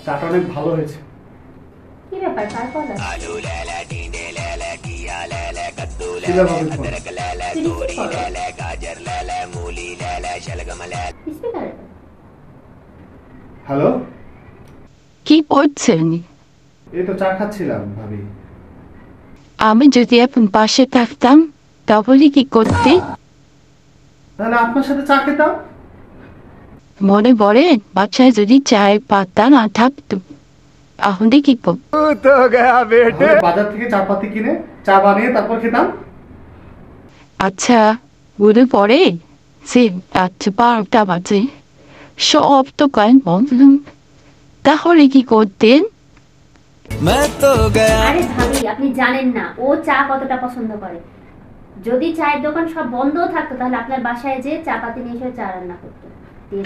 চাটা অনেক ভালো হয়েছে। কি ব্যাপার, কার কল আসছে? কি ব্যাপার ফোন? তুই রিসিভ করো। স্পিকারে। হ্যালো, কি করছেন? এই তো চা খাচ্ছিলাম ভাবি। আমি যদি এখন পাশে থাকতাম তাহলে কি করতে? তাহলে আপনার সাথে চা খেতাম। মনে পড়ে বাচ্চায় যদি চায়ের পাতা না থাকতো তাহলে কি করত? তাহলে বাজার থেকে চা পাতি কিনে চা বানিয়ে তারপর খেতাম। আচ্ছা, মনে পড়ে সে রাত 12টা বাজে, সব দোকান বন্ধ, তাহলে কি করতেন? আরে ভাবি, আপনি জানেন না ও চা কতটা পছন্দ করে। যদি চায়ের দোকান সব বন্ধও থাকতো তাহলে আপনার বাসায় যে চা পাতি নিয়ে এসে চা রান্না করতো। দিয়ে